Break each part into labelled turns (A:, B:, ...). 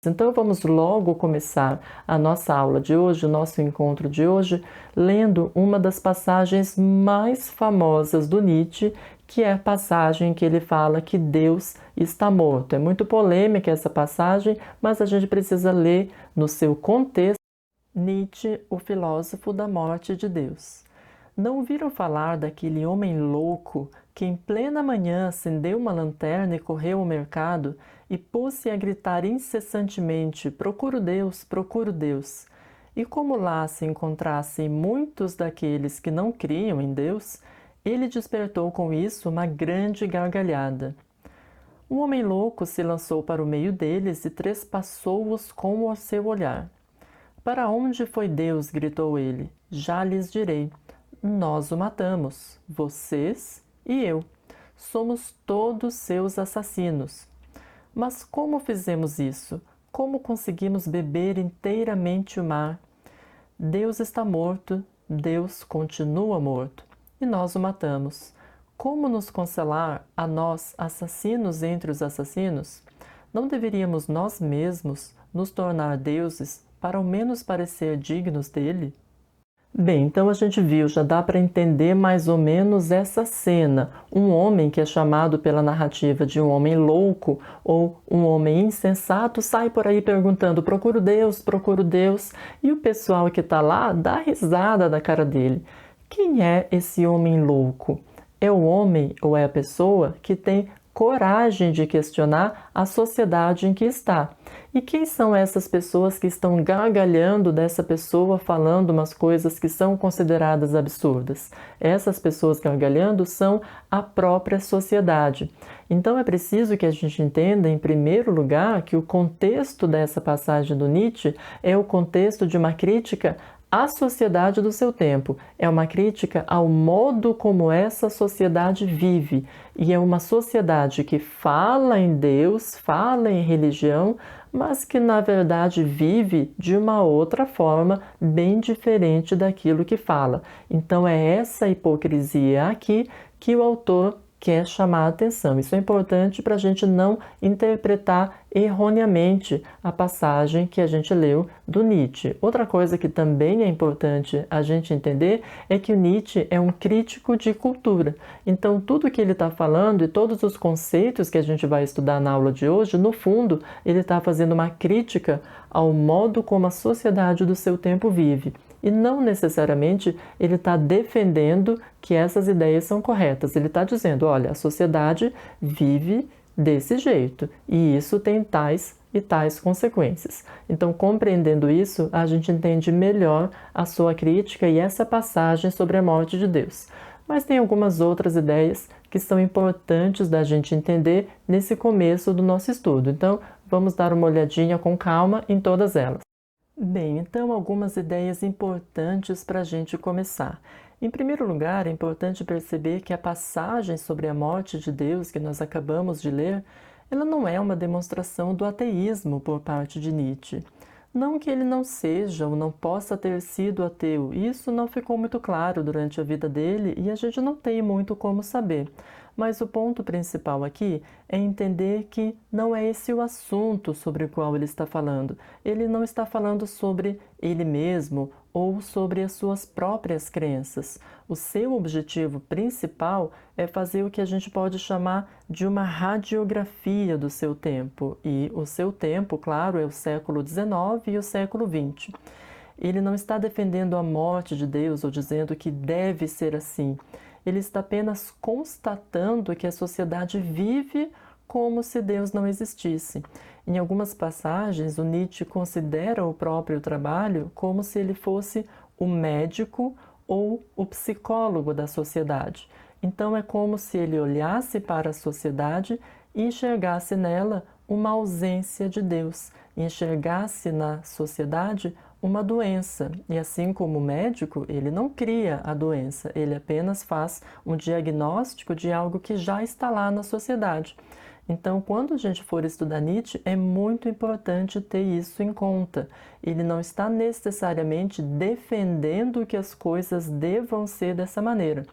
A: Então vamos logo começar a nossa aula de hoje, o nosso encontro de hoje, lendo uma das passagens mais famosas do Nietzsche, que é a passagem que ele fala que Deus está morto. É muito polêmica essa passagem, mas a gente precisa ler no seu contexto. Nietzsche, o filósofo da morte de Deus. Não ouviram falar daquele homem louco que em plena manhã acendeu uma lanterna e correu ao mercado e pôs-se a gritar incessantemente: procuro Deus, procuro Deus. E como lá se encontrassem muitos daqueles que não criam em Deus, ele despertou com isso uma grande gargalhada. Um homem louco se lançou para o meio deles e trespassou-os com o seu olhar. Para onde foi Deus? Gritou ele. Já lhes direi. Nós o matamos, vocês e eu. Somos todos seus assassinos. Mas como fizemos isso? Como conseguimos beber inteiramente o mar? Deus está morto, Deus continua morto, e nós o matamos. Como nos consolar a nós, assassinos entre os assassinos? Não deveríamos nós mesmos nos tornar deuses para ao menos parecer dignos dele? Bem, então a gente viu, já dá para entender mais ou menos essa cena. Um homem que é chamado pela narrativa de um homem louco ou um homem insensato sai por aí perguntando: procuro Deus, e o pessoal que está lá dá risada da cara dele. Quem é esse homem louco? É o homem ou é a pessoa que tem coragem de questionar a sociedade em que está. E quem são essas pessoas que estão gargalhando dessa pessoa falando umas coisas que são consideradas absurdas? Essas pessoas gargalhando são a própria sociedade. Então é preciso que a gente entenda, em primeiro lugar, que o contexto dessa passagem do Nietzsche é o contexto de uma crítica à sociedade do seu tempo. É uma crítica ao modo como essa sociedade vive. E é uma sociedade que fala em Deus, fala em religião, mas que na verdade vive de uma outra forma bem diferente daquilo que fala. Então é essa hipocrisia aqui que o autor quer chamar a atenção. Isso é importante para a gente não interpretar erroneamente a passagem que a gente leu do Nietzsche. Outra coisa que também é importante a gente entender é que o Nietzsche é um crítico de cultura. Então, tudo que ele está falando e todos os conceitos que a gente vai estudar na aula de hoje, no fundo, ele está fazendo uma crítica ao modo como a sociedade do seu tempo vive. E não necessariamente ele está defendendo que essas ideias são corretas. Ele está dizendo, olha, a sociedade vive desse jeito e isso tem tais e tais consequências. Então, compreendendo isso, a gente entende melhor a sua crítica e essa passagem sobre a morte de Deus. Mas tem algumas outras ideias que são importantes da gente entender nesse começo do nosso estudo. Então, vamos dar uma olhadinha com calma em todas elas. Bem, então algumas ideias importantes para a gente começar. Em primeiro lugar, é importante perceber que a passagem sobre a morte de Deus que nós acabamos de ler, ela não é uma demonstração do ateísmo por parte de Nietzsche. Não que ele não seja ou não possa ter sido ateu, isso não ficou muito claro durante a vida dele e a gente não tem muito como saber. Mas o ponto principal aqui é entender que não é esse o assunto sobre o qual ele está falando. Ele não está falando sobre ele mesmo ou sobre as suas próprias crenças. O seu objetivo principal é fazer o que a gente pode chamar de uma radiografia do seu tempo. E o seu tempo, claro, é o século XIX e o século XX. Ele não está defendendo a morte de Deus ou dizendo que deve ser assim. Ele está apenas constatando que a sociedade vive como se Deus não existisse. Em algumas passagens, o Nietzsche considera o próprio trabalho como se ele fosse o médico ou o psicólogo da sociedade. Então é como se ele olhasse para a sociedade e enxergasse nela uma ausência de Deus, enxergasse na sociedade uma doença. E assim como o médico, ele não cria a doença, ele apenas faz um diagnóstico de algo que já está lá na sociedade. Então, quando a gente for estudar Nietzsche, é muito importante ter isso em conta. Ele não está necessariamente defendendo que as coisas devam ser dessa maneira.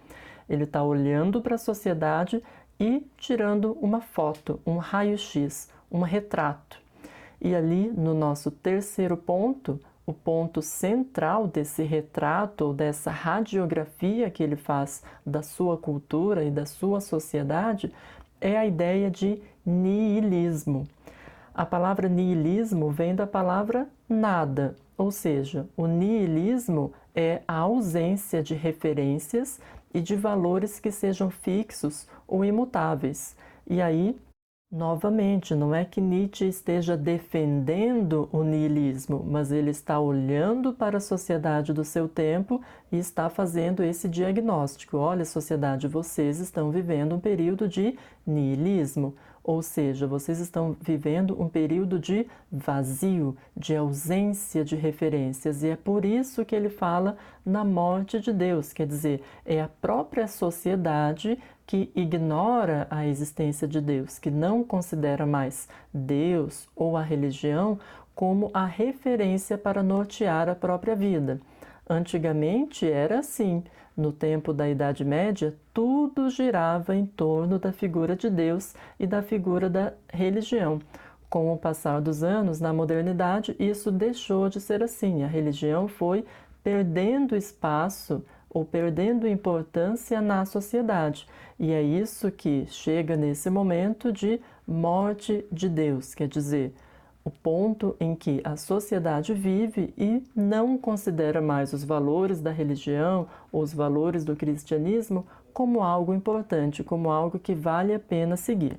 A: Ele está olhando para a sociedade e tirando uma foto, um raio-x, um retrato. E ali no nosso terceiro ponto, o ponto central desse retrato, ou dessa radiografia que ele faz da sua cultura e da sua sociedade, é a ideia de niilismo. A palavra niilismo vem da palavra nada, ou seja, o niilismo é a ausência de referências e de valores que sejam fixos ou imutáveis. E aí, novamente, não é que Nietzsche esteja defendendo o niilismo, mas ele está olhando para a sociedade do seu tempo e está fazendo esse diagnóstico. Olha, sociedade, vocês estão vivendo um período de niilismo, ou seja, vocês estão vivendo um período de vazio, de ausência de referências, e é por isso que ele fala na morte de Deus, quer dizer, é a própria sociedade que ignora a existência de Deus, que não considera mais Deus ou a religião como a referência para nortear a própria vida. Antigamente era assim. No tempo da Idade Média, tudo girava em torno da figura de Deus e da figura da religião. Com o passar dos anos, na modernidade, isso deixou de ser assim. A religião foi perdendo espaço ou perdendo importância na sociedade. E é isso que chega nesse momento de morte de Deus, quer dizer, o ponto em que a sociedade vive e não considera mais os valores da religião ou os valores do cristianismo como algo importante, como algo que vale a pena seguir.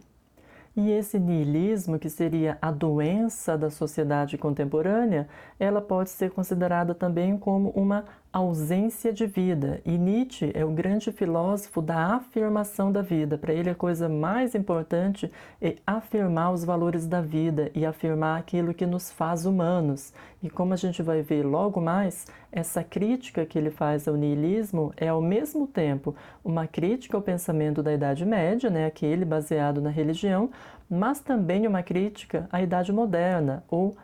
A: E esse niilismo, que seria a doença da sociedade contemporânea, ela pode ser considerada também como uma ausência de vida. E Nietzsche é o grande filósofo da afirmação da vida. Para ele, a coisa mais importante é afirmar os valores da vida e afirmar aquilo que nos faz humanos. E como a gente vai ver logo mais, essa crítica que ele faz ao niilismo é, ao mesmo tempo, uma crítica ao pensamento da Idade Média, né, aquele baseado na religião, mas também uma crítica à Idade Moderna, ou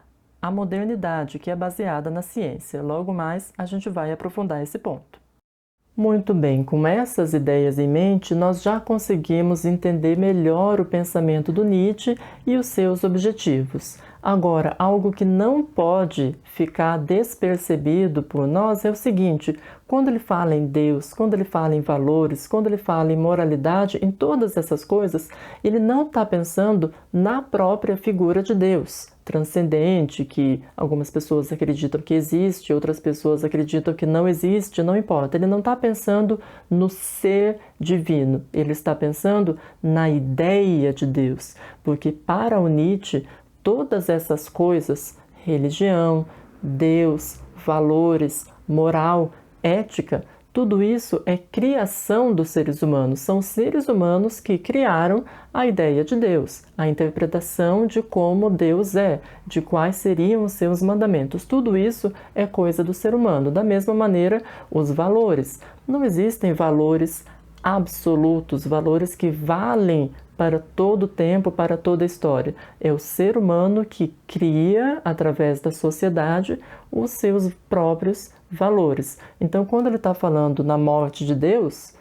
A: à modernidade, que é baseada na ciência. Logo mais, a gente vai aprofundar esse ponto. Muito bem, com essas ideias em mente, nós já conseguimos entender melhor o pensamento do Nietzsche e os seus objetivos. Agora, algo que não pode ficar despercebido por nós é o seguinte: quando ele fala em Deus, quando ele fala em valores, quando ele fala em moralidade, em todas essas coisas, ele não está pensando na própria figura de Deus transcendente, que algumas pessoas acreditam que existe, outras pessoas acreditam que não existe, não importa. Ele não está pensando no ser divino, ele está pensando na ideia de Deus, porque para o Nietzsche, todas essas coisas, religião, Deus, valores, moral, ética, tudo isso é criação dos seres humanos. São os seres humanos que criaram a ideia de Deus, a interpretação de como Deus é, de quais seriam os seus mandamentos. Tudo isso é coisa do ser humano. Da mesma maneira, os valores. Não existem valores absolutos, valores que valem para todo o tempo, para toda a história. É o ser humano que cria, através da sociedade, os seus próprios valores. Então, quando ele está falando na morte de Deus,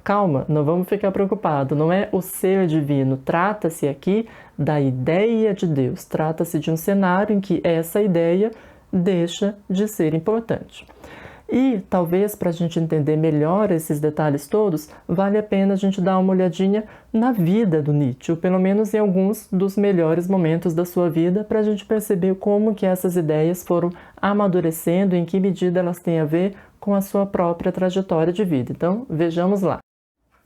A: calma, não vamos ficar preocupados, não é o ser divino, trata-se aqui da ideia de Deus, trata-se de um cenário em que essa ideia deixa de ser importante. E talvez para a gente entender melhor esses detalhes todos, vale a pena a gente dar uma olhadinha na vida do Nietzsche, ou pelo menos em alguns dos melhores momentos da sua vida, para a gente perceber como que essas ideias foram amadurecendo, em que medida elas têm a ver com a sua própria trajetória de vida. Então, vejamos lá.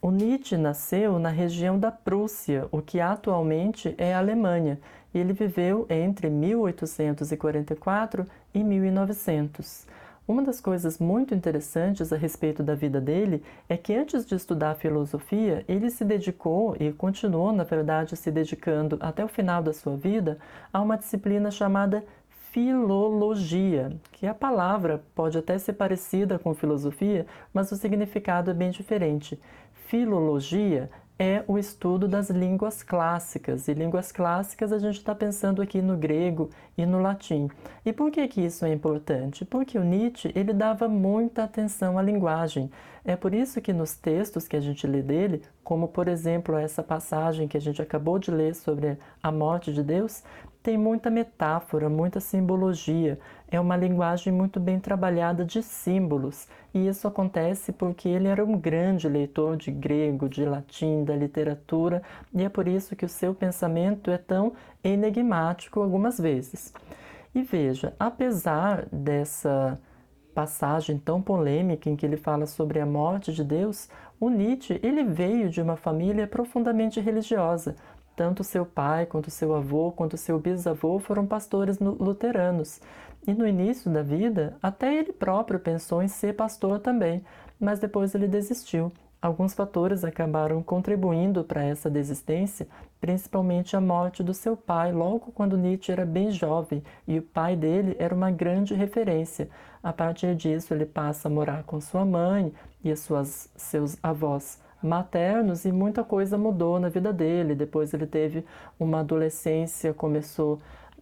A: O Nietzsche nasceu na região da Prússia, o que atualmente é a Alemanha. Ele viveu entre 1844 e 1900. Uma das coisas muito interessantes a respeito da vida dele é que antes de estudar filosofia, ele se dedicou e continuou, na verdade, se dedicando até o final da sua vida a uma disciplina chamada filologia, que a palavra pode até ser parecida com filosofia, mas o significado é bem diferente. Filologia é o estudo das línguas clássicas, e línguas clássicas a gente está pensando aqui no grego e no latim. E por que isso é importante? Porque o Nietzsche ele dava muita atenção à linguagem. É por isso que nos textos que a gente lê dele, como por exemplo essa passagem que a gente acabou de ler sobre a morte de Deus, tem muita metáfora, muita simbologia. É uma linguagem muito bem trabalhada de símbolos. E isso acontece porque ele era um grande leitor de grego, de latim, da literatura, e é por isso que o seu pensamento é tão enigmático algumas vezes. E veja, apesar dessa passagem tão polêmica em que ele fala sobre a morte de Deus, o Nietzsche ele veio de uma família profundamente religiosa. Tanto seu pai, quanto seu avô, quanto seu bisavô foram pastores luteranos. E no início da vida, até ele próprio pensou em ser pastor também, mas depois ele desistiu. Alguns fatores acabaram contribuindo para essa desistência, principalmente a morte do seu pai, logo quando Nietzsche era bem jovem, e o pai dele era uma grande referência. A partir disso, ele passa a morar com sua mãe e seus avós maternos, e muita coisa mudou na vida dele. Depois ele teve uma adolescência, começou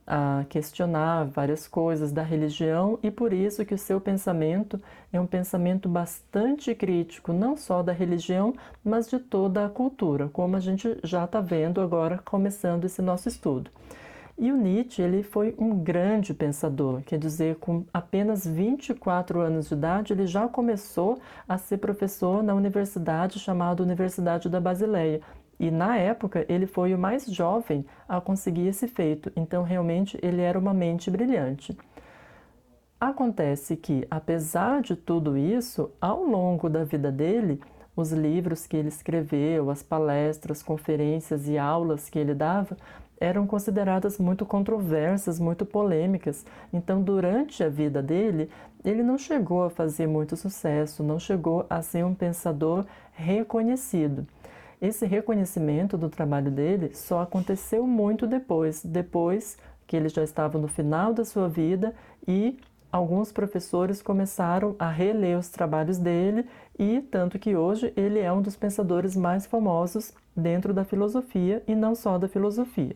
A: a questionar várias coisas da religião, e por isso que o seu pensamento é um pensamento bastante crítico, não só da religião, mas de toda a cultura, como a gente já está vendo agora, começando esse nosso estudo. E o Nietzsche, ele foi um grande pensador, quer dizer, com apenas 24 anos de idade, ele já começou a ser professor na universidade chamada Universidade da Basileia. E na época ele foi o mais jovem a conseguir esse feito, então realmente ele era uma mente brilhante. Acontece que, apesar de tudo isso, ao longo da vida dele, os livros que ele escreveu, as palestras, conferências e aulas que ele dava eram consideradas muito controversas, muito polêmicas. Então, durante a vida dele, ele não chegou a fazer muito sucesso, não chegou a ser um pensador reconhecido. Esse reconhecimento do trabalho dele só aconteceu muito depois que ele já estava no final da sua vida, e alguns professores começaram a reler os trabalhos dele, e tanto que hoje ele é um dos pensadores mais famosos dentro da filosofia, e não só da filosofia.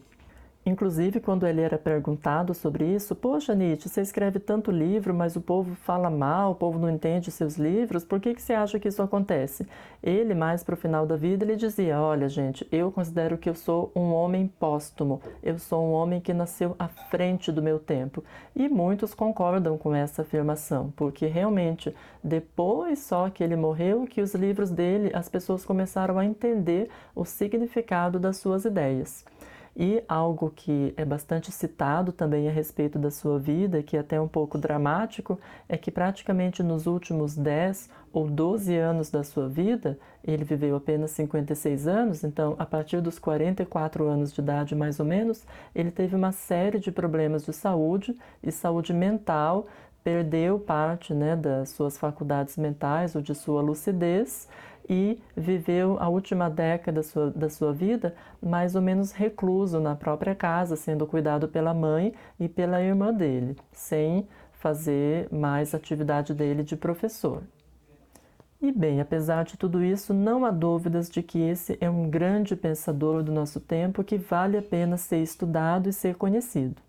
A: Inclusive, quando ele era perguntado sobre isso, poxa, Nietzsche, você escreve tanto livro, mas o povo fala mal, o povo não entende seus livros, por que você acha que isso acontece? Ele, mais para o final da vida, ele dizia, olha, gente, eu considero que eu sou um homem póstumo, eu sou um homem que nasceu à frente do meu tempo. E muitos concordam com essa afirmação, porque realmente, depois só que ele morreu, que os livros dele, as pessoas começaram a entender o significado das suas ideias. E algo que é bastante citado também a respeito da sua vida, que é até um pouco dramático, é que praticamente nos últimos 10 ou 12 anos da sua vida, ele viveu apenas 56 anos, então a partir dos 44 anos de idade mais ou menos, ele teve uma série de problemas de saúde e saúde mental, perdeu parte, das suas faculdades mentais ou de sua lucidez, e viveu a última década da sua vida mais ou menos recluso na própria casa, sendo cuidado pela mãe e pela irmã dele, sem fazer mais atividade dele de professor. E bem, apesar de tudo isso, não há dúvidas de que esse é um grande pensador do nosso tempo que vale a pena ser estudado e ser conhecido.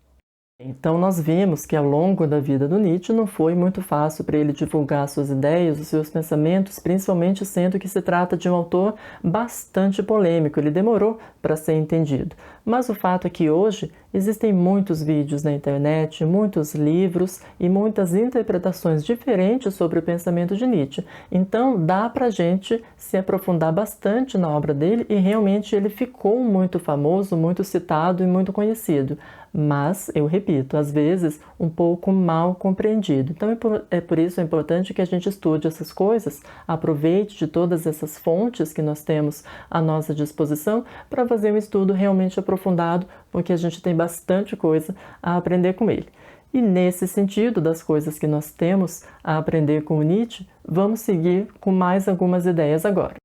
A: Então nós vimos que ao longo da vida do Nietzsche não foi muito fácil para ele divulgar suas ideias, os seus pensamentos, principalmente sendo que se trata de um autor bastante polêmico, ele demorou para ser entendido. Mas o fato é que hoje existem muitos vídeos na internet, muitos livros e muitas interpretações diferentes sobre o pensamento de Nietzsche. Então dá para a gente se aprofundar bastante na obra dele, e realmente ele ficou muito famoso, muito citado e muito conhecido. Mas, eu repito, às vezes um pouco mal compreendido. Então é por isso importante que a gente estude essas coisas, aproveite de todas essas fontes que nós temos à nossa disposição para fazer um estudo realmente aprofundado, porque a gente tem bastante coisa a aprender com ele. E nesse sentido das coisas que nós temos a aprender com o Nietzsche, vamos seguir com mais algumas ideias agora.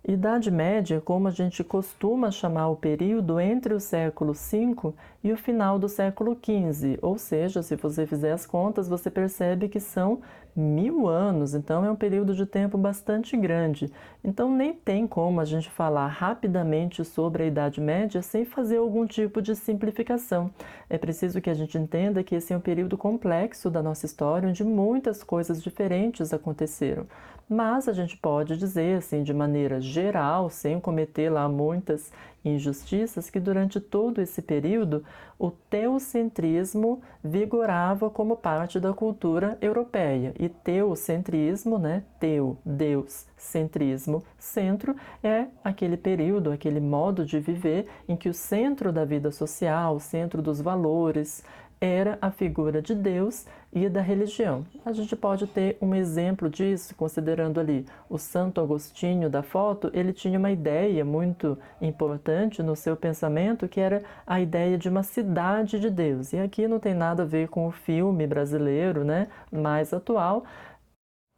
A: Idade Média, como a gente costuma chamar o período entre o século V e o final do século XV, ou seja, se você fizer as contas, você percebe que são 1000 anos, então é um período de tempo bastante grande. Então nem tem como a gente falar rapidamente sobre a Idade Média sem fazer algum tipo de simplificação. É preciso que a gente entenda que esse é um período complexo da nossa história, onde muitas coisas diferentes aconteceram. Mas a gente pode dizer, assim, de maneira geral, sem cometer lá muitas injustiças, que durante todo esse período o teocentrismo vigorava como parte da cultura europeia. E teocentrismo, né? Teo, Deus, centrismo, centro, é aquele período, aquele modo de viver em que o centro da vida social, o centro dos valores, era a figura de Deus e da religião. A gente pode ter um exemplo disso, considerando ali o Santo Agostinho da foto. Ele tinha uma ideia muito importante no seu pensamento, que era a ideia de uma cidade de Deus. E aqui não tem nada a ver com o filme brasileiro, né, mais atual.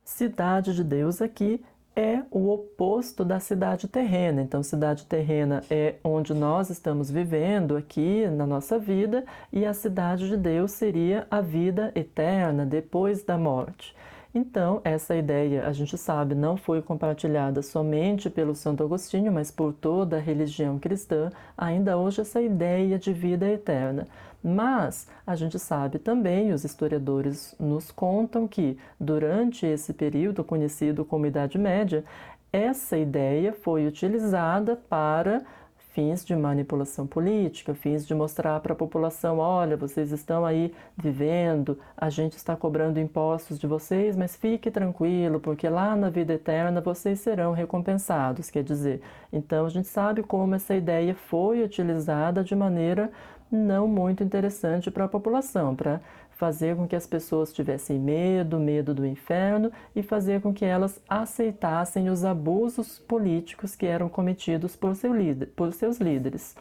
A: Cidade de Deus aqui é o oposto da cidade terrena. Então, cidade terrena é onde nós estamos vivendo aqui na nossa vida, e a cidade de Deus seria a vida eterna depois da morte. Então, essa ideia, a gente sabe, não foi compartilhada somente pelo Santo Agostinho, mas por toda a religião cristã, ainda hoje essa ideia de vida eterna. Mas a gente sabe também, os historiadores nos contam que durante esse período conhecido como Idade Média, essa ideia foi utilizada para fins de manipulação política, fins de mostrar para a população: olha, vocês estão aí vivendo, a gente está cobrando impostos de vocês, mas fique tranquilo, porque lá na vida eterna vocês serão recompensados. Quer dizer, então a gente sabe como essa ideia foi utilizada de maneira não muito interessante para a população, para fazer com que as pessoas tivessem medo do inferno, e fazer com que elas aceitassem os abusos políticos que eram cometidos por seus líderes.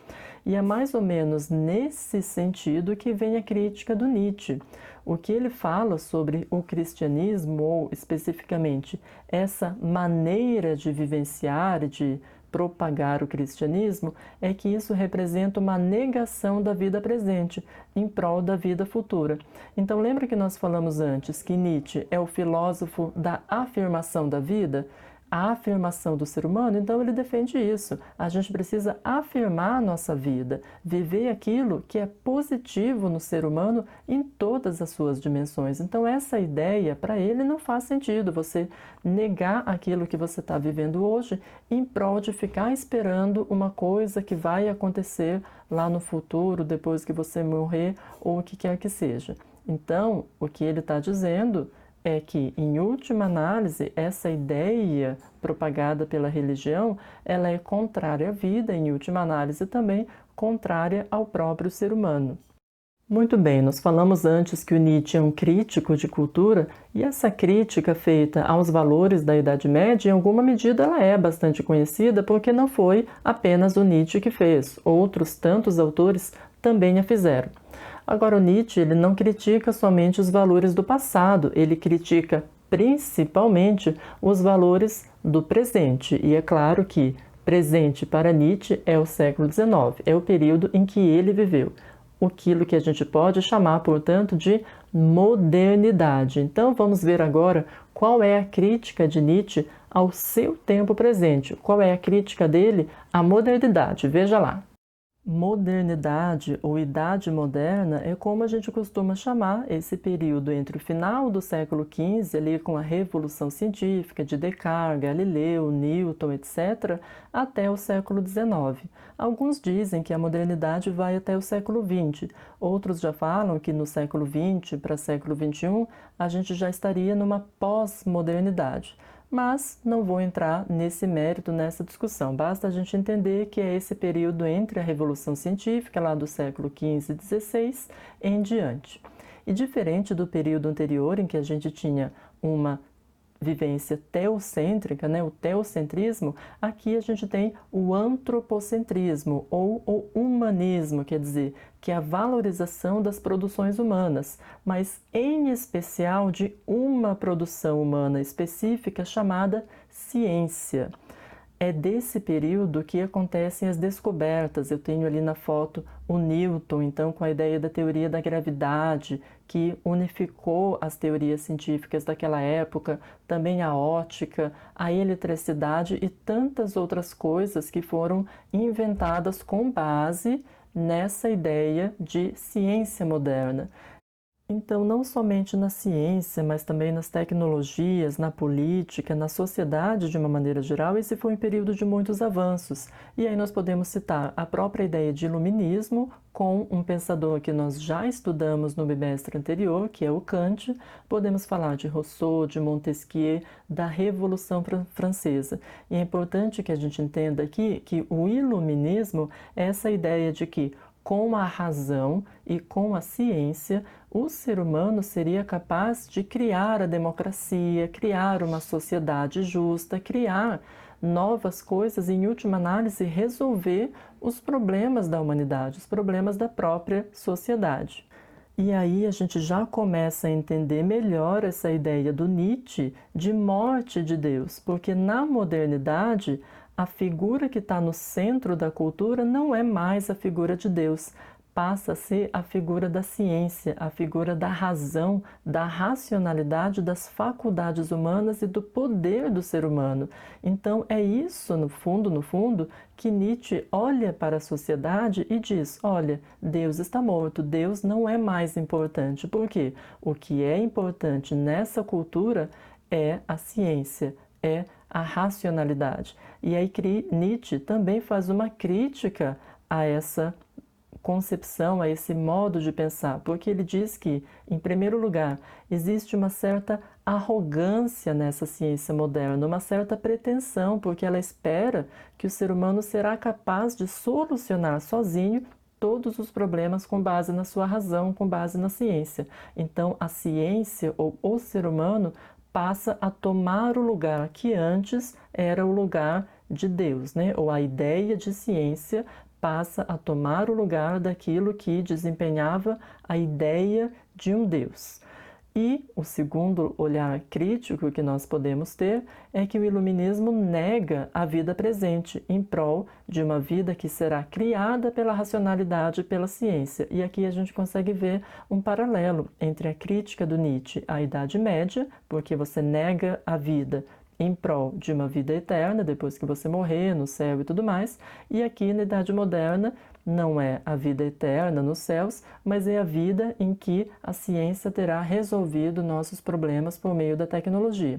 A: E é mais ou menos nesse sentido que vem a crítica do Nietzsche. O que ele fala sobre o cristianismo, ou especificamente essa maneira de vivenciar, de propagar o cristianismo, é que isso representa uma negação da vida presente em prol da vida futura. Então, lembra que nós falamos antes que Nietzsche é o filósofo da afirmação da vida? A afirmação do ser humano? Então ele defende isso. A gente precisa afirmar a nossa vida, viver aquilo que é positivo no ser humano em todas as suas dimensões. Então essa ideia, para ele, não faz sentido você negar aquilo que você está vivendo hoje em prol de ficar esperando uma coisa que vai acontecer lá no futuro, depois que você morrer, ou o que quer que seja. Então, o que ele está dizendo é que, em última análise, essa ideia propagada pela religião, ela é contrária à vida, em última análise também contrária ao próprio ser humano. Muito bem, nós falamos antes que o Nietzsche é um crítico de cultura, e essa crítica feita aos valores da Idade Média, em alguma medida, ela é bastante conhecida, porque não foi apenas o Nietzsche que fez, outros tantos autores também a fizeram. Agora, o Nietzsche, ele não critica somente os valores do passado, ele critica principalmente os valores do presente. E é claro que presente para Nietzsche é o século XIX, é o período em que ele viveu. Aquilo que a gente pode chamar, portanto, de modernidade. Então, vamos ver agora qual é a crítica de Nietzsche ao seu tempo presente. Qual é a crítica dele à modernidade? Veja lá. Modernidade ou Idade Moderna é como a gente costuma chamar esse período entre o final do século XV, ali com a Revolução Científica de Descartes, Galileu, Newton, etc., até o século XIX. Alguns dizem que a modernidade vai até o século XX, outros já falam que no século XX para século XXI a gente já estaria numa pós-modernidade. Mas não vou entrar nesse mérito, nessa discussão. Basta a gente entender que é esse período entre a Revolução Científica, lá do século XV e XVI, em diante. E diferente do período anterior, em que a gente tinha uma vivência teocêntrica, né, o teocentrismo, aqui a gente tem o antropocentrismo, ou o humanismo, quer dizer, que é a valorização das produções humanas, mas em especial de uma produção humana específica chamada ciência. é desse período que acontecem as descobertas. Eu tenho ali na foto o Newton, então, com a ideia da teoria da gravidade, que unificou as teorias científicas daquela época, também a ótica, a eletricidade e tantas outras coisas que foram inventadas com base nessa ideia de ciência moderna. Então, não somente na ciência, mas também nas tecnologias, na política, na sociedade de uma maneira geral, esse foi um período de muitos avanços. E aí nós podemos citar a própria ideia de iluminismo, com um pensador que nós já estudamos no bimestre anterior, que é o Kant. Podemos falar de Rousseau, de Montesquieu, da Revolução Francesa. E é importante que a gente entenda aqui que o iluminismo é essa ideia de que, com a razão e com a ciência, o ser humano seria capaz de criar a democracia, criar uma sociedade justa, criar novas coisas e, em última análise, resolver os problemas da humanidade, os problemas da própria sociedade. E aí a gente já começa a entender melhor essa ideia do Nietzsche de morte de Deus, porque na modernidade a figura que está no centro da cultura não é mais a figura de Deus, passa a ser a figura da ciência, a figura da razão, da racionalidade, das faculdades humanas e do poder do ser humano. Então é isso, no fundo, que Nietzsche olha para a sociedade e diz: olha, Deus está morto, Deus não é mais importante. Por quê? O que é importante nessa cultura é a ciência, é a racionalidade. E aí Nietzsche também faz uma crítica a essa concepção, a esse modo de pensar, porque ele diz que, em primeiro lugar, existe uma certa arrogância nessa ciência moderna, uma certa pretensão, porque ela espera que o ser humano será capaz de solucionar sozinho todos os problemas com base na sua razão, com base na ciência. Então, a ciência ou o ser humano passa a tomar o lugar que antes era o lugar de Deus, né? Ou a ideia de ciência passa a tomar o lugar daquilo que desempenhava a ideia de um Deus. E o segundo olhar crítico que nós podemos ter é que o iluminismo nega a vida presente em prol de uma vida que será criada pela racionalidade e pela ciência. E aqui a gente consegue ver um paralelo entre a crítica do Nietzsche à Idade Média, porque você nega a vida em prol de uma vida eterna, depois que você morrer no céu e tudo mais, e aqui na Idade Moderna não é a vida eterna nos céus, mas é a vida em que a ciência terá resolvido nossos problemas por meio da tecnologia.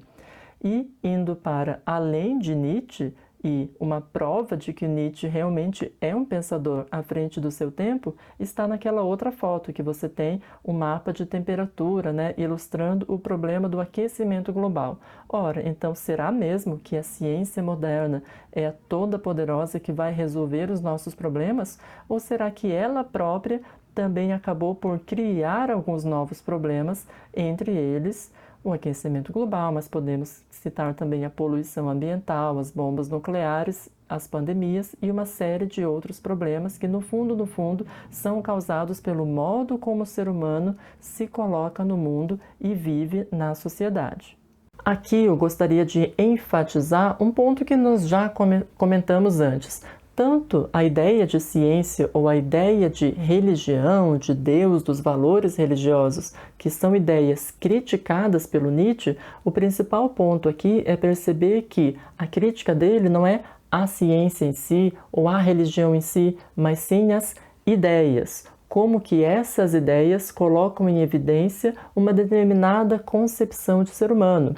A: E indo para além de Nietzsche, e uma prova de que Nietzsche realmente é um pensador à frente do seu tempo, está naquela outra foto que você tem o mapa de temperatura, né, ilustrando o problema do aquecimento global. Ora, então será mesmo que a ciência moderna é a toda poderosa que vai resolver os nossos problemas? Ou será que ela própria também acabou por criar alguns novos problemas, entre eles o aquecimento global, mas podemos citar também a poluição ambiental, as bombas nucleares, as pandemias e uma série de outros problemas que, no fundo, são causados pelo modo como o ser humano se coloca no mundo e vive na sociedade. Aqui eu gostaria de enfatizar um ponto que nós já comentamos antes. Tanto a ideia de ciência ou a ideia de religião, de Deus, dos valores religiosos, que são ideias criticadas pelo Nietzsche, o principal ponto aqui é perceber que a crítica dele não é a ciência em si ou a religião em si, mas sim as ideias. Como que essas ideias colocam em evidência uma determinada concepção de ser humano.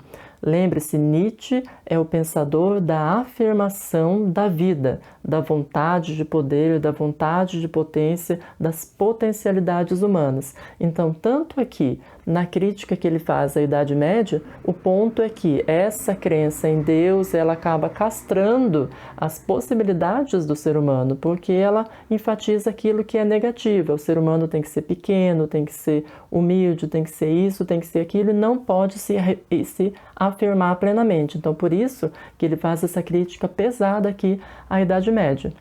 A: Lembre-se, Nietzsche é o pensador da afirmação da vida, da vontade de poder, da vontade de potência, das potencialidades humanas. Então, tanto aqui, na crítica que ele faz à Idade Média, o ponto é que essa crença em Deus, ela acaba castrando as possibilidades do ser humano, porque ela enfatiza aquilo que é negativo. O ser humano tem que ser pequeno, tem que ser humilde, tem que ser isso, tem que ser aquilo, e não pode se afirmar plenamente. Então, por isso que ele faz essa crítica pesada aqui à Idade Média.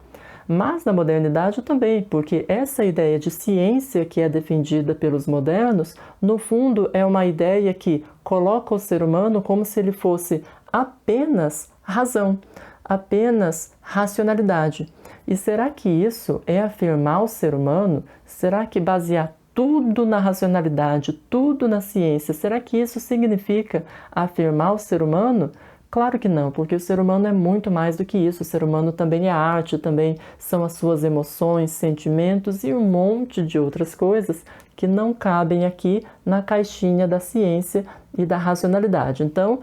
A: Mas na modernidade também, porque essa ideia de ciência que é defendida pelos modernos, no fundo é uma ideia que coloca o ser humano como se ele fosse apenas razão. apenas racionalidade. E será que isso é afirmar o ser humano? Será que basear tudo na racionalidade, tudo na ciência, será que isso significa afirmar o ser humano? Claro que não, porque o ser humano é muito mais do que isso. O ser humano também é arte, também são as suas emoções, sentimentos e um monte de outras coisas que não cabem aqui na caixinha da ciência e da racionalidade. Então,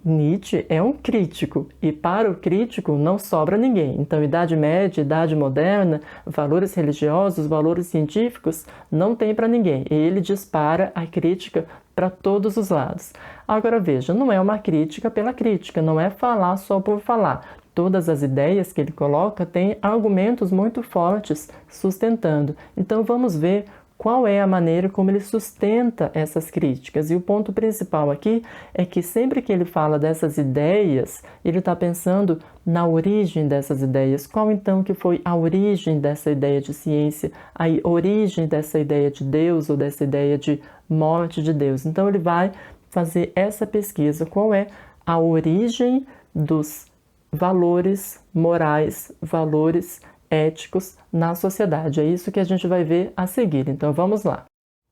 A: Nietzsche é um crítico, e para o crítico não sobra ninguém. Então, Idade Média, Idade Moderna, valores religiosos, valores científicos, não tem para ninguém. E ele dispara a crítica para todos os lados. Agora veja, não é uma crítica pela crítica, não é falar só por falar. Todas as ideias que ele coloca têm argumentos muito fortes sustentando. Então vamos ver qual é a maneira como ele sustenta essas críticas. E o ponto principal aqui é que sempre que ele fala dessas ideias, ele está pensando na origem dessas ideias. Qual então que foi a origem dessa ideia de ciência, a origem dessa ideia de Deus ou dessa ideia de morte de Deus? Então ele vai fazer essa pesquisa. Qual é a origem dos valores morais, valores éticos na sociedade. É isso que a gente vai ver a seguir. Então vamos lá.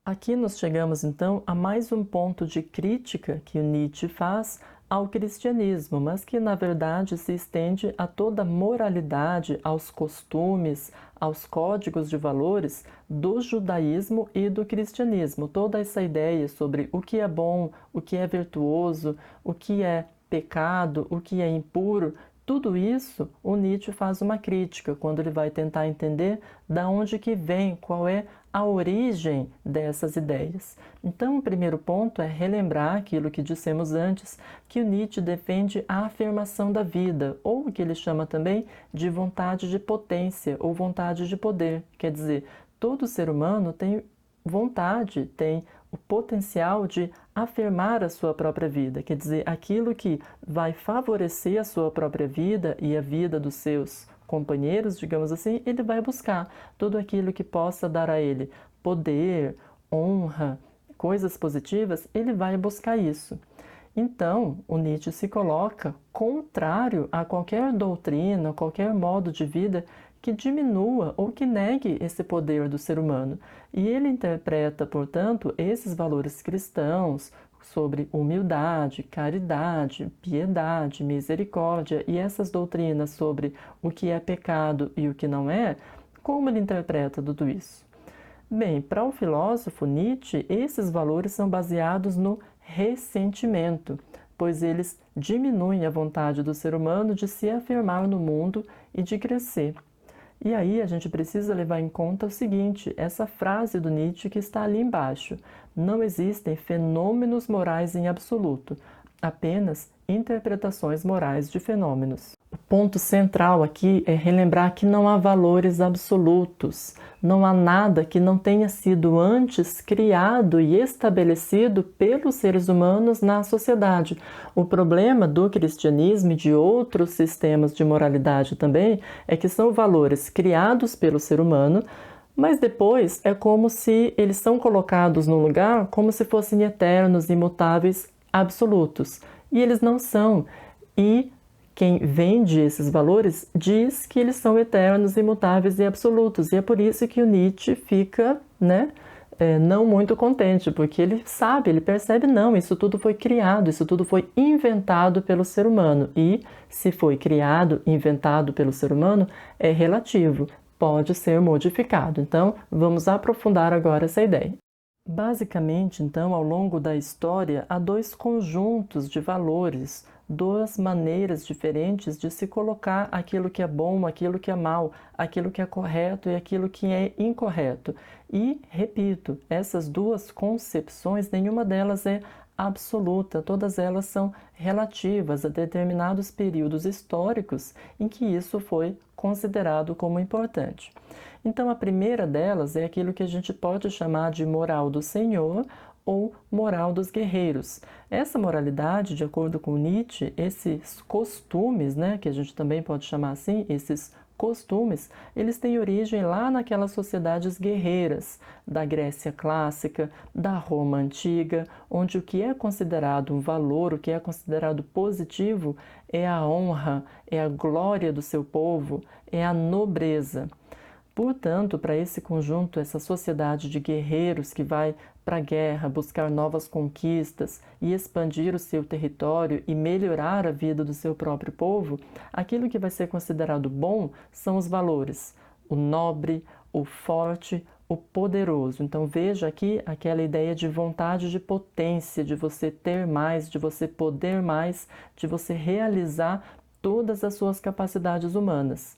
A: Aqui nós chegamos então a mais um ponto de crítica que o Nietzsche faz ao cristianismo, mas que na verdade se estende a toda a moralidade, aos costumes, aos códigos de valores do judaísmo e do cristianismo. Toda essa ideia sobre o que é bom, o que é virtuoso, o que é pecado, o que é impuro, tudo isso, o Nietzsche faz uma crítica quando ele vai tentar entender da onde que vem, qual é a origem dessas ideias. Então, o primeiro ponto é relembrar aquilo que dissemos antes, que o Nietzsche defende a afirmação da vida, ou o que ele chama também de vontade de potência ou vontade de poder. Quer dizer, todo ser humano tem vontade, tem o potencial de afirmar a sua própria vida, quer dizer, aquilo que vai favorecer a sua própria vida e a vida dos seus companheiros, digamos assim, ele vai buscar tudo aquilo que possa dar a ele poder, honra, coisas positivas, ele vai buscar isso. Então, o Nietzsche se coloca contrário a qualquer doutrina, qualquer modo de vida que diminua ou que negue esse poder do ser humano. E ele interpreta, portanto, esses valores cristãos sobre humildade, caridade, piedade, misericórdia e essas doutrinas sobre o que é pecado e o que não é, como ele interpreta tudo isso? Bem, para o filósofo Nietzsche, esses valores são baseados no ressentimento, pois eles diminuem a vontade do ser humano de se afirmar no mundo e de crescer. E aí a gente precisa levar em conta o seguinte, essa frase do Nietzsche que está ali embaixo. Não existem fenômenos morais em absoluto, apenas interpretações morais de fenômenos. O ponto central aqui é relembrar que não há valores absolutos, não há nada que não tenha sido antes criado e estabelecido pelos seres humanos na sociedade. O problema do cristianismo e de outros sistemas de moralidade também é que são valores criados pelo ser humano, mas depois é como se eles são colocados no lugar como se fossem eternos, imutáveis, absolutos. E eles não são. E quem vende esses valores diz que eles são eternos, imutáveis e absolutos. E é por isso que o Nietzsche fica, não muito contente, porque ele sabe, ele percebe, não, isso tudo foi criado, isso tudo foi inventado pelo ser humano. E se foi criado, inventado pelo ser humano, é relativo, pode ser modificado. Então, vamos aprofundar agora essa ideia. Basicamente, então, ao longo da história, há dois conjuntos de valores, duas maneiras diferentes de se colocar aquilo que é bom, aquilo que é mal, aquilo que é correto e aquilo que é incorreto. E, repito, essas duas concepções, nenhuma delas é absoluta, todas elas são relativas a determinados períodos históricos em que isso foi considerado como importante. Então, a primeira delas é aquilo que a gente pode chamar de moral do Senhor ou moral dos guerreiros. Essa moralidade, de acordo com Nietzsche, esses costumes, que a gente também pode chamar assim, esses costumes, eles têm origem lá naquelas sociedades guerreiras da Grécia clássica, da Roma antiga, onde o que é considerado um valor, o que é considerado positivo é a honra, é a glória do seu povo, é a nobreza. Portanto, para esse conjunto, essa sociedade de guerreiros que vai para a guerra buscar novas conquistas e expandir o seu território e melhorar a vida do seu próprio povo, aquilo que vai ser considerado bom são os valores: o nobre, o forte, o poderoso. Então veja aqui aquela ideia de vontade de potência, de você ter mais, de você poder mais, de você realizar todas as suas capacidades humanas.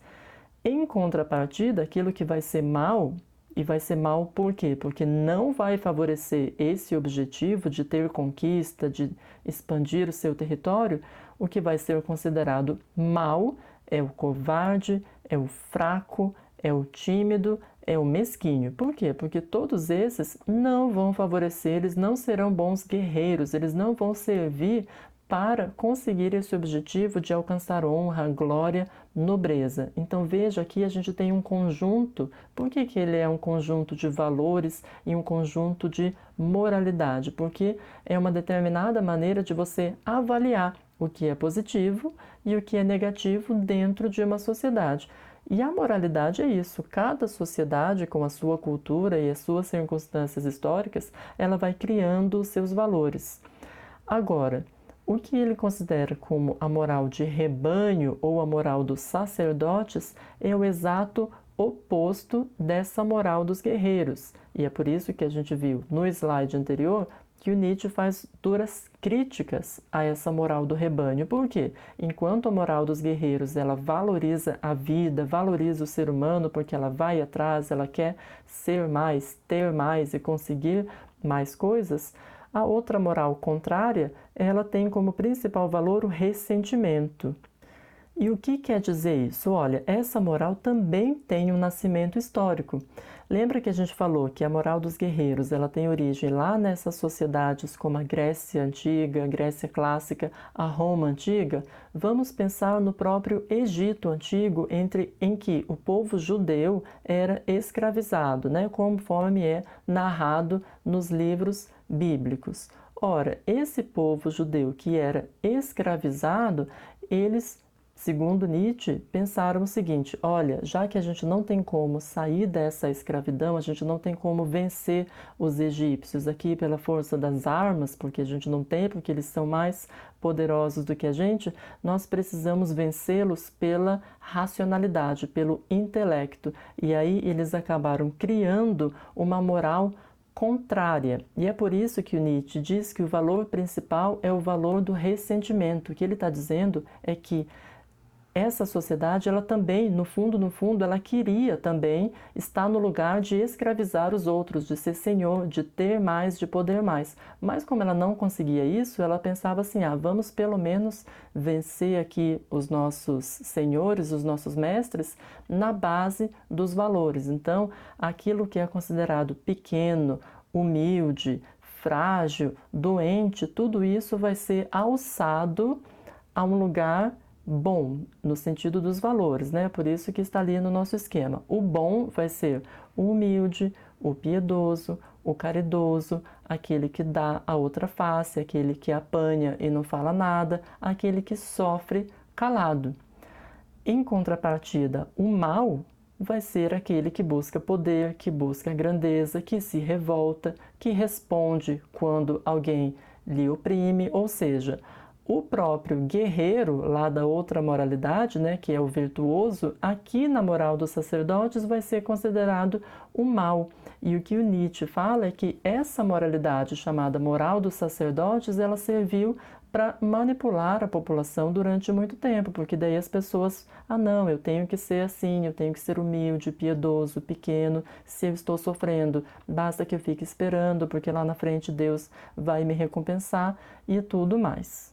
A: Em contrapartida, aquilo que vai ser mal, e vai ser mal por quê? Porque não vai favorecer esse objetivo de ter conquista, de expandir o seu território. O que vai ser considerado mal é o covarde, é o fraco, é o tímido, é o mesquinho. Por quê? Porque todos esses não vão favorecer, eles não serão bons guerreiros, eles não vão servir para conseguir esse objetivo de alcançar honra, glória, nobreza. Então veja aqui a gente tem um conjunto. Por que ele é um conjunto de valores e um conjunto de moralidade? Porque é uma determinada maneira de você avaliar o que é positivo e o que é negativo dentro de uma sociedade. E a moralidade é isso. Cada sociedade, com a sua cultura e as suas circunstâncias históricas, ela vai criando os seus valores. Agora, o que ele considera como a moral de rebanho ou a moral dos sacerdotes é o exato oposto dessa moral dos guerreiros. E é por isso que a gente viu no slide anterior que o Nietzsche faz duras críticas a essa moral do rebanho. Por quê? Enquanto a moral dos guerreiros ela valoriza a vida, valoriza o ser humano, porque ela vai atrás, ela quer ser mais, ter mais e conseguir mais coisas, a outra moral contrária, ela tem como principal valor o ressentimento. E o que quer dizer isso? Olha, essa moral também tem um nascimento histórico. Lembra que a gente falou que a moral dos guerreiros ela tem origem lá nessas sociedades como a Grécia Antiga, a Grécia Clássica, a Roma Antiga? Vamos pensar no próprio Egito Antigo, em que o povo judeu era escravizado, conforme é narrado nos livros bíblicos. Ora, esse povo judeu que era escravizado, eles, segundo Nietzsche, pensaram o seguinte: olha, já que a gente não tem como sair dessa escravidão, a gente não tem como vencer os egípcios aqui pela força das armas, porque a gente não tem, porque eles são mais poderosos do que a gente, nós precisamos vencê-los pela racionalidade, pelo intelecto. E aí eles acabaram criando uma moral contrária. E é por isso que o Nietzsche diz que o valor principal é o valor do ressentimento. O que ele está dizendo é que essa sociedade, ela também, no fundo, ela queria também estar no lugar de escravizar os outros, de ser senhor, de ter mais, de poder mais. Mas como ela não conseguia isso, ela pensava assim, vamos pelo menos vencer aqui os nossos senhores, os nossos mestres, na base dos valores. Então, aquilo que é considerado pequeno, humilde, frágil, doente, tudo isso vai ser alçado a um lugar bom, no sentido dos valores, Por isso que está ali no nosso esquema. O bom vai ser o humilde, o piedoso, o caridoso, aquele que dá a outra face, aquele que apanha e não fala nada, aquele que sofre calado. Em contrapartida, o mal vai ser aquele que busca poder, que busca grandeza, que se revolta, que responde quando alguém lhe oprime, ou seja, o próprio guerreiro, lá da outra moralidade, que é o virtuoso, aqui na moral dos sacerdotes vai ser considerado o mal. E o que o Nietzsche fala é que essa moralidade, chamada moral dos sacerdotes, ela serviu para manipular a população durante muito tempo, porque daí as pessoas, não, eu tenho que ser assim, eu tenho que ser humilde, piedoso, pequeno, se eu estou sofrendo, basta que eu fique esperando, porque lá na frente Deus vai me recompensar e tudo mais.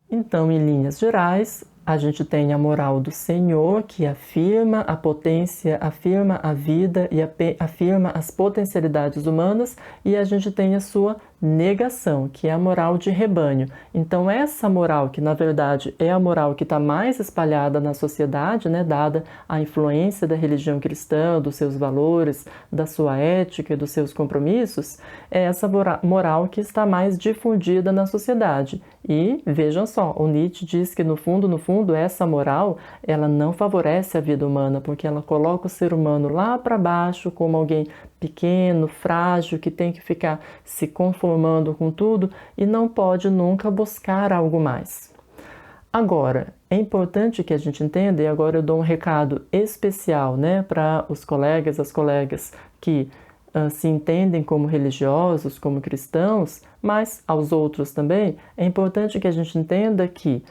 A: Então, em linhas gerais, a gente tem a moral do Senhor, que afirma a potência, afirma a vida e afirma as potencialidades humanas, e a gente tem a sua negação, que é a moral de rebanho. Então, essa moral, que na verdade é a moral que está mais espalhada na sociedade, né, dada a influência da religião cristã, dos seus valores, da sua ética e dos seus compromissos, é essa moral que está mais difundida na sociedade. E vejam só, o Nietzsche diz que no fundo, essa moral, ela não favorece a vida humana, porque ela coloca o ser humano lá para baixo como alguém pequeno, frágil, que tem que ficar se conformando com tudo e não pode nunca buscar algo mais. Agora, é importante que a gente entenda, e agora eu dou um recado especial, né, para os colegas, as colegas que se entendem como religiosos, como cristãos, mas aos outros também, é importante que a gente entenda que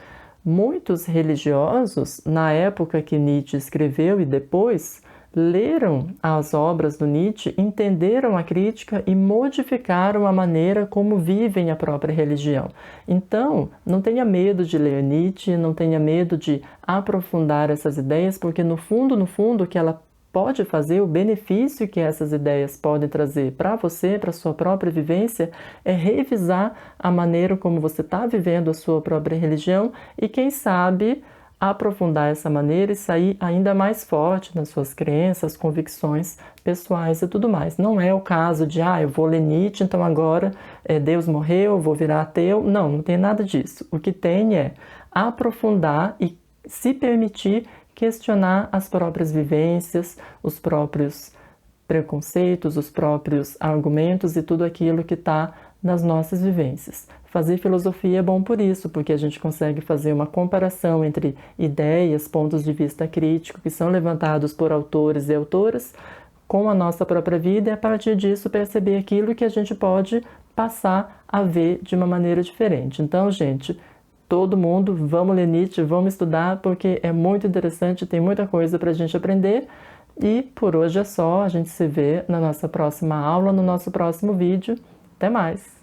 A: muitos religiosos, na época que Nietzsche escreveu e depois, leram as obras do Nietzsche, entenderam a crítica e modificaram a maneira como vivem a própria religião. Então, não tenha medo de ler Nietzsche, não tenha medo de aprofundar essas ideias, porque no fundo, o que ela pode fazer, o benefício que essas ideias podem trazer para você, para a sua própria vivência, é revisar a maneira como você está vivendo a sua própria religião e, quem sabe, aprofundar essa maneira e sair ainda mais forte nas suas crenças, convicções pessoais e tudo mais. Não é o caso de, eu vou ler Nietzsche, então agora Deus morreu, eu vou virar ateu. Não, não tem nada disso. O que tem é aprofundar e se permitir questionar as próprias vivências, os próprios preconceitos, os próprios argumentos e tudo aquilo que está nas nossas vivências. Fazer filosofia é bom por isso, porque a gente consegue fazer uma comparação entre ideias, pontos de vista críticos que são levantados por autores e autoras com a nossa própria vida e a partir disso perceber aquilo que a gente pode passar a ver de uma maneira diferente. Então, gente, todo mundo, vamos ler Nietzsche, vamos estudar, porque é muito interessante, tem muita coisa para a gente aprender. E por hoje é só, a gente se vê na nossa próxima aula, no nosso próximo vídeo. Até mais!